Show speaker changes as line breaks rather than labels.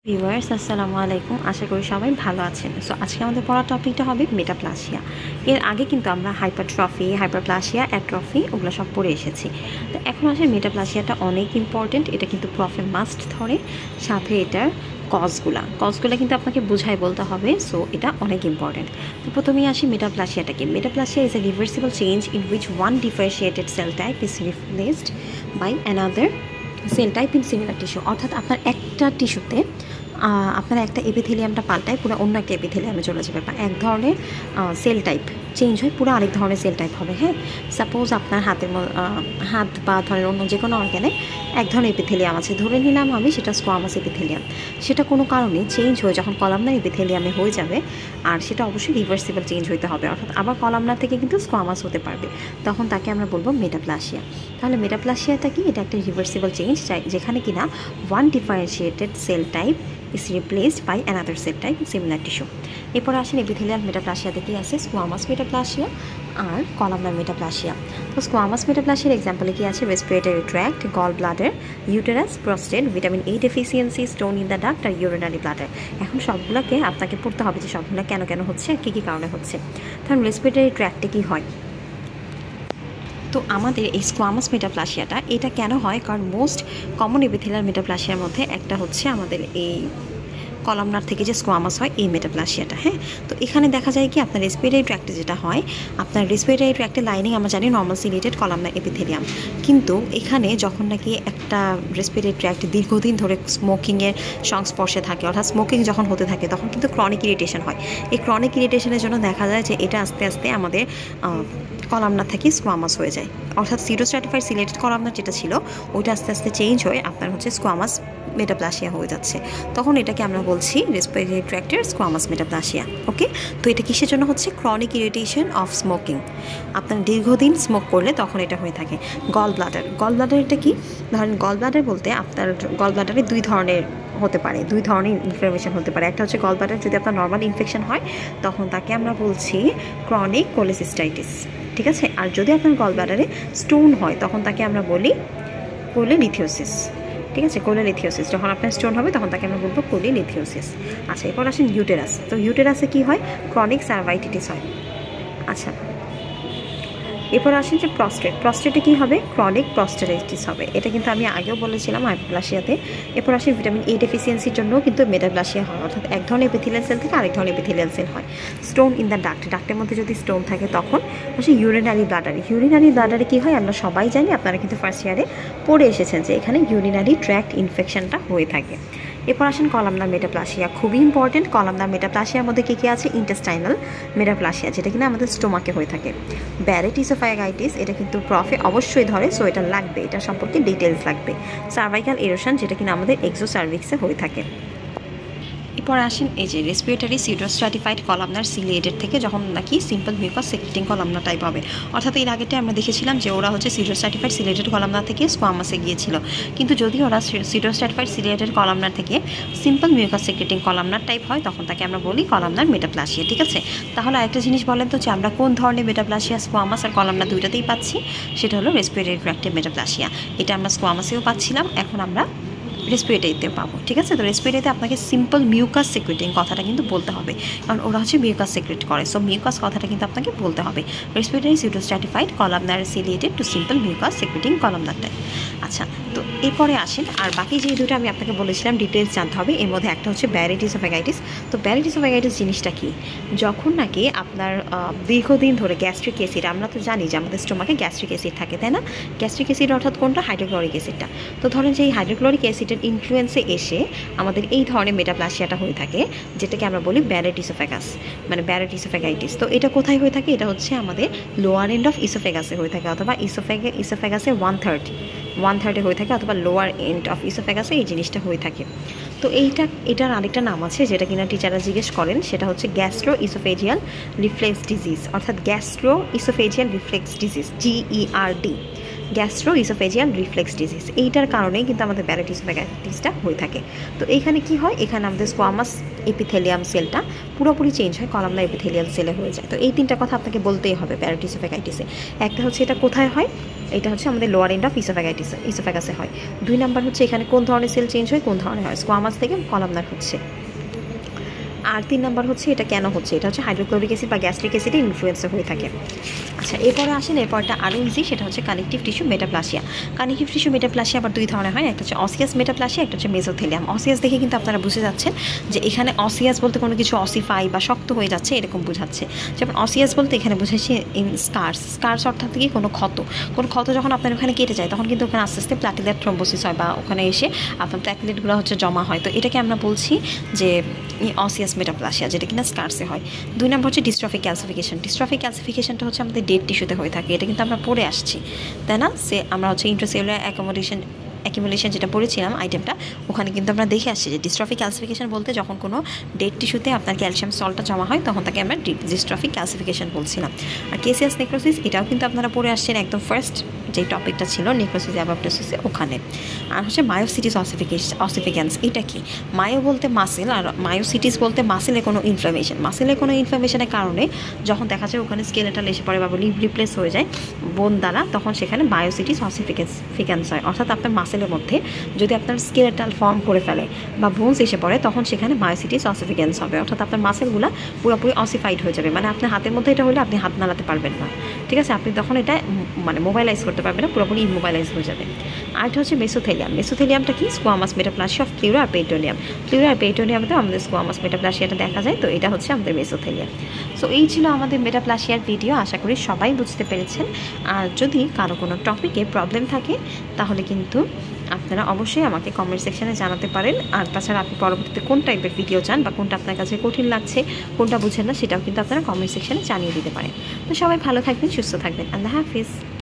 Viewers আসসালামু আলাইকুম, আশা করি সবাই ভালো আছেন। সো আজকে আমাদের পড়ার টপিকটা হবে মেটাপ্লাসিয়া। এর আগে কিন্তু আমরা হাইপারট্রফি, হাইপারপ্লাসিয়া, অ্যাট্রফি ওগুলো সব পড়ে এসেছি। তো এখন আসে মেটাপ্লাসিয়াটা অনেক ইম্পর্টেন্ট, এটা কিন্তু প্রফে মাস্ট ধরে, সাথে এটার কজগুলা কিন্তু আপনাকে বুঝাই বলতে হবে। সো এটা অনেক ইম্পর্টেন্ট। তো প্রথমেই আসি মেটাপ্লাসিয়াটাকে। Metaplasia is a reversible change in which one differentiated cell type is replaced by another cell type in similar tissue. অর্থাৎ আপনার একটা টিস্যুতে আপনার একটা এপিথেলিয়ামটা পাল্টায় পুরো অন্য একটা এপিথেলিয়ামে চলে যাবে, বা এক ধরনের সেল টাইপ চেঞ্জ হয়, পুরো আরেক ধরনের সেল টাইপ হবে। হ্যাঁ, সাপোজ আপনার হাত বা ধরেন অন্য যে কোনো অর্গানে এক ধরনের এপিথেলিয়াম আছে, ধরে নিলাম আমি সেটা স্কোয়ামাস এপিথেলিয়াম। সেটা কোনো কারণে চেঞ্জ হয়ে যখন কলামনার এপিথেলিয়ামে হয়ে যাবে, আর সেটা অবশ্যই রিভার্সিবল চেঞ্জ হইতে হবে, অর্থাৎ আবার কলামনার থেকে কিন্তু স্কোয়ামাস হতে পারবে, তখন তাকে আমরা বলবো মেটাপ্লাসিয়া। তাহলে মেটাপ্লাসিয়াটা কি? এটা একটা রিভার্সিবল চেঞ্জ যেখানে কিনা one differentiated cell type is replaced by another cell type in similar tissue. এরপর আসেন এপিথেলিয়াল মেটাপ্লাসিয়াতে কি আছে? স্কোয়ামাস মেটাপ্লাসিয়া আর কলামনার মেটাপ্লাসিয়া। তো স্কোয়ামাস মেটাপ্লাসিয়ার এক্সাম্পলে কি আছে? Respiratory tract, gall bladder, uterus, prostate, vitamin A deficiency, stone in the duct আর ইউরিনারি ব্লাডার। এখন সবগুলোকে আপনাকে পড়তে হবে যে সবগুলো কেন কেন হচ্ছে আর কী কী কারণে হচ্ছে। কারণ রেসপিরেটরি ট্র্যাক্টে কী হয়? তো আমাদের এই স্কোয়ামাস মেটাপ্লাসিয়াটা এটা কেন হয়? কারণ মোস্ট কমন এপিথেলিয়াল মেটাপ্লাসিয়ার মধ্যে একটা হচ্ছে আমাদের এই কলামনার থেকে যে স্কোয়ামাস হয় এই মেটাপ্লাসিয়াটা। হ্যাঁ, তো এখানে দেখা যায় কি আপনার রেসপিরেটরি ট্র্যাক্টে যেটা হয়, আপনার রেসপিরেটরি ট্র্যাক্টে লাইনিং আমরা জানি নর্মাল সিলেটেড কলামনার এপিথেলিয়াম, কিন্তু এখানে যখন নাকি একটা রেসপিরেটরি ট্র্যাক্ট দীর্ঘদিন ধরে স্মোকিংয়ের সংস্পর্শে থাকে, অর্থাৎ স্মোকিং যখন হতে থাকে তখন কিন্তু ক্রনিক ইরিটেশন হয়। এই ক্রনিক ইরিটেশনের জন্য দেখা যায় যে এটা আস্তে আস্তে আমাদের কলামনার থেকে স্কোয়ামাস হয়ে যায়, অর্থাৎ সিরোস্ট্র্যাটিফাইড সিলেটেড কলামনার যেটা ছিল ওইটা আস্তে আস্তে চেঞ্জ হয়ে আপনার হচ্ছে স্কোয়ামাস মেটাপ্লাসিয়া হয়ে যাচ্ছে। তখন এটাকে আমরা বলছি রেসপিরেটরি ট্র্যাক্টের স্কোয়ামাস মেটাপ্লাসিয়া। ওকে, তো এটা কিসের জন্য হচ্ছে? Chronic irritation of smoking. আপনার দীর্ঘদিন স্মোক করলে তখন এটা হয়ে থাকে। গল ব্লাডার এটা কি? ধরেন গল ব্লাডার বলতে আপনার গল ব্লাডারে দুই ধরনের হতে পারে, দুই ধরনের ইনফ্লামেশন হতে পারে। একটা হচ্ছে গল ব্লাডার যদি আপনার নর্মাল ইনফেকশন হয় তখন তাকে আমরা বলছি ক্রনিক কোলেসিস্টাইটিস, ঠিক আছে। আর যদি আপনার গল ব্লাডারে স্টোন হয় তখন তাকে আমরা বলি কোলেলিথিওসিস, ঠিক আছে। কোলেলিথিওসিস যখন আপনার স্টোন হবে তখন তাকে আমরা বলবো কোলেলিথিওসিস। আচ্ছা, এরপর আসেন ইউটেরাস। তো ইউটেরাসে কি হয়? ক্রনিক সার্ভাইটিস হয়। আচ্ছা, এরপর আসেন যে প্রস্টেটে কী হবে? ক্রনিক প্রস্টেটাইটিস হবে। এটা কিন্তু আমি আগেও বলেছিলাম হাইপারপ্লাসিয়াতে। এরপর আসেন ভিটামিন এ ডেফিসিয়েন্সির জন্য কিন্তু মেটাপ্লাসিয়া হয়, অর্থাৎ এক ধরনের এপিথেলিয়াল সেল থেকে আরেক ধরনের এপিথেলিয়াল সেল হয়। স্টোন ইন দ্য ডাক্টের মধ্যে যদি স্টোন থাকে তখন হচ্ছে ইউরিনারি ব্লাডারে কী হয়? আমরা সবাই জানি, আপনারা কিন্তু ফার্স্ট ইয়ারে পড়ে এসেছেন যে এখানে ইউরিনারি ট্র্যাক্ট ইনফেকশনটা হয়ে থাকে। এরপর আসেন কলামনার মেটাপ্লাসিয়া, খুবই ইম্পর্টেন্ট। কলামনার মেটাপ্লাসিয়ার মধ্যে কী কী আছে? ইন্টেস্টাইনাল মেটাপ্লাসিয়া, যেটা কিনা আমাদের স্টোমাকে হয়ে থাকে। ব্যারেট ইসোফ্যাগাইটিস, এটা কিন্তু প্রফে অবশ্যই ধরে, সো এটা লাগবে, এটা সম্পর্কে ডিটেলস লাগবে। সার্ভাইকাল এরোশন, যেটা কিনা আমাদের এক্সোসার্ভিক্সে হয়ে থাকে। এরপর আসেন এই যে রেসপিরেটরি সিউডোস্ট্র্যাটিফাইড কলামনার সিলিয়েটেড থেকে যখন নাকি সিম্পল মিউকাস সেক্রেটিং কলামনা টাইপ হবে, অর্থাৎ এর আগেটা আমরা দেখেছিলাম যে ওরা হচ্ছে সিউডোস্ট্র্যাটিফাইড সিলিয়েটেড কলামনা থেকে স্কোয়ামাসে গিয়েছিল, কিন্তু যদি ওরা সিউডোস্ট্র্যাটিফাইড সিলিয়েটেড কলামনার থেকে simple mucus secreting columnar type হয় তখন তাকে আমরা বলি কলামনার মেটাপ্লাসিয়া, ঠিক আছে। তাহলে আরেকটা জিনিস বলেন তো যে আমরা কোন ধরনের মেটাপ্লাসিয়া স্কোয়ামাস আর কলামনা দুইটাতেই পাচ্ছি? সেটা হলো রেসপিরেটরি ট্র্যাক্টের মেটাপ্লাসিয়া। এটা আমরা স্কোয়ামাসেও পাচ্ছিলাম, এখন আমরা রেসপিরেটরিতেও পাবো, ঠিক আছে। তো রেসপিরেটরিতে আপনাকে সিম্পল মিউকাস সেক্রেটিং কথাটা কিন্তু বলতে হবে, কারণ ওরা হচ্ছে মিউকাস সেক্রেট করে, সো মিউকাস কথাটা কিন্তু আপনাকে বলতে হবে। Respiratory pseudostratified columnar ciliated to simple mucus secreting columnar type. আচ্ছা, তো এরপরে আসেন, আর বাকি যে দুটো আমি আপনাকে বলেছিলাম ডিটেলস জানতে হবে, এর মধ্যে একটা হচ্ছে ব্যারেট ইসোফ্যাগাইটিস। তো ব্যারেট ইসোফ্যাগাইটিস জিনিসটা কি? যখন নাকি আপনার দীর্ঘদিন ধরে গ্যাস্ট্রিক অ্যাসিড, আমরা তো জানি যে আমাদের স্টোমাকে গ্যাস্ট্রিক অ্যাসিড থাকে, তাই না? গ্যাস্ট্রিক অ্যাসিড অর্থাৎ কোনটা? হাইড্রোক্লোরিক অ্যাসিডটা। তো ধরেন যে এই হাইড্রোক্লোরিক অ্যাসিডের ইনফ্লুয়েন্সে এসে আমাদের এই ধরনের মেটাপ্লাসিয়াটা হয়ে থাকে, যেটাকে আমরা বলি ব্যারেট ইসোফ্যাগাস, মানে ব্যারেট ইসোফ্যাগাইটিস। তো এটা কোথায় হয়ে থাকে? এটা হচ্ছে আমাদের লোয়ার এন্ড অফ ইসোফ্যাগাসে হয়ে থাকে, অথবা ইসোফ্যাগাসে ওয়ান থার্ডে হয়ে থাকে, অথবা লোয়ার এন্ড অফ ইসোফ্যাগাসে এই জিনিসটা হয়ে থাকে। তো এটার আরেকটা নাম আছে যেটা কিনা টিচাররা জিজ্ঞেস করেন, সেটা হচ্ছে গ্যাস্ট্রো ইসোফেজিয়াল রিফ্লেক্স ডিজিজ, অর্থাৎ gastro oesophageal reflex disease, GERD। Gastro oesophageal reflex disease, এইটার কারণেই কিন্তু আমাদের প্যারালাইটিস ইসোফেগাইটিসটা হয়ে থাকে। তো এইখানে কি হয়, এখানে আমাদের স্কোয়ামাস এপিথেলিয়াম সেলটা পুরোপুরি চেঞ্জ হয়, কলামনার এপিথেলিয়াল সেলে হয়ে যায়। তো এই তিনটা কথা আপনাকে বলতেই হবে প্যারালাইটিস ইসোফেগাইটিসে। একটা হচ্ছে এটা কোথায় হয়, এটা হচ্ছে আমাদের লোয়ার এন্ড অফ ইসোফেগাসে হয়। 2 নাম্বার হচ্ছে এখানে কোন ধরনের সেল চেঞ্জ হয়, কোন ধরনের হয়, স্কোয়ামাস থেকে কলামনার হচ্ছে। আর 3 নাম্বার হচ্ছে এটা কেন হচ্ছে, এটা হচ্ছে হাইড্রোক্লোরিক অ্যাসিড বা গ্যাস্ট্রিক অ্যাসিডের ইনফ্লুয়েন্সে হয়ে থাকে। আচ্ছা, এরপরে আসেন, এরপরটা আরও ইজি, সেটা হচ্ছে connective tissue metaplasia. Connective tissue metaplasia আবার 2 ধরনের হয়, একটা হচ্ছে অসিয়াস মেটাপ্লাসিয়া, একটা হচ্ছে মেসোথেলিয়াম। অসিয়াস দেখে কিন্তু আপনারা বুঝে যাচ্ছেন যে এখানে অসিয়াস বলতে কোনো কিছু অসিফাই বা শক্ত হয়ে যাচ্ছে এরকম বোঝাচ্ছে। যেমন অসিয়াস বলতে এখানে বোঝাচ্ছে ইন স্কার্স অর্থাৎ কি কোনো ক্ষত যখন আপনার ওখানে কেটে যায় তখন কিন্তু ওখানে আস্তে আস্তে প্ল্যাটিলেট থ্রম্বোসিস হয় বা ওখানে এসে আপনার প্ল্যাটিলেটগুলো হচ্ছে জমা হয়। তো এটাকে আমরা বলছি যে অসিয়াস মেটাপ্লাসিয়া, যেটা কিনা স্কার্সে হয়। 2 নম্বর হচ্ছে ডিস্ট্রফিক ক্যালসিফিকেশন। ডিস্ট্রফিক ক্যালসিফিকেশনটা হচ্ছে আমাদের ডেড টিস্যুতে হয়ে থাকে, এটা কিন্তু আমরা পড়ে আসছি, তাই না? আমরা হচ্ছে ইন্ট্রাসেলুলার অ্যাকুমুলেশন যেটা পড়েছিলাম আইটেমটা, ওখানে কিন্তু আমরা দেখে আসছি যে ডিস্ট্রফিক ক্যালসিফিকেশন বলতে যখন কোনো ডেড টিস্যুতে আপনার ক্যালসিয়াম সল্টটা জমা হয় তখন তাকে আমরা ডিস্ট্রফিক ক্যালসিফিকেশন বলছিলাম। আর কেসিয়াস নেক্রোসিস, এটাও কিন্তু আপনারা পড়ে আসছেন একদম ফার্স্ট যে টপিকটা ছিল নেক্রোসিস অ্যাপোপ্টোসিসে ওখানে। আর হচ্ছে মায়োসিটিস অসিফিক্যান্স, এটা কি? মায়ো বলতে মাসেল, আর মায়োসিটিস বলতে মাসেলে কোনো ইনফ্লামেশন। মাসেলে কোনো ইনফ্লামেশনের কারণে যখন দেখা যায় ওখানে স্কেলেটাল এসে পড়ে বা রিপ্লেস হয়ে যায় বোন দ্বারা, তখন সেখানে মায়োসিটিস অসিফিক্যান্স হয়। অর্থাৎ আপনার মাসেলের মধ্যে যদি আপনার স্কেলেটাল ফর্ম করে ফেলে বা বোনস এসে পড়ে তখন সেখানে মায়োসিটিস অসিফিক্যান্স হবে। অর্থাৎ আপনার মাসেলগুলো পুরোপুরি অসিফাইড হয়ে যাবে, মানে আপনার হাতের মধ্যে এটা হলে আপনি হাত নাড়াতে পারবেন না, ঠিক আছে? আপনি তখন এটা মানে মোবাইলাইজ করতে পারবেন না, পুরোপুরি ইমোবাইলাইজ হয়ে যাবে। আরেকটা হচ্ছে মেসোথেলিয়াম। মেসোথেলিয়ামটা কি? স্কোয়ামাস মেটাপ্লাসিয়া অফ প্লিউরা আর পেরিটোনিয়াম। প্লিউরা আর পেরিটোনিয়ামতে আমাদের স্কোয়ামাস মেটাপ্লাসিয়াটা দেখা যায়, তো এটা হচ্ছে আমাদের মেসোথেলিয়াম। সো এই ছিল আমাদের মেটাপ্লাসিয়ার ভিডিও, আশা করি সবাই বুঝতে পেরেছেন। আর যদি কারো কোনো টপিকে প্রবলেম থাকে তাহলে কিন্তু আপনারা অবশ্যই আমাকে কমেন্ট সেকশানে জানাতে পারেন। আর তাছাড়া আপনি পরবর্তীতে কোন টাইপের ভিডিও চান বা কোনটা আপনার কাছে কঠিন লাগছে, কোনটা বুঝেন না, সেটাও কিন্তু আপনারা কমেন্ট সেকশানে জানিয়ে দিতে পারেন। তো সবাই ভালো থাকবেন, সুস্থ থাকবেন। আল্লাহ হাফিজ।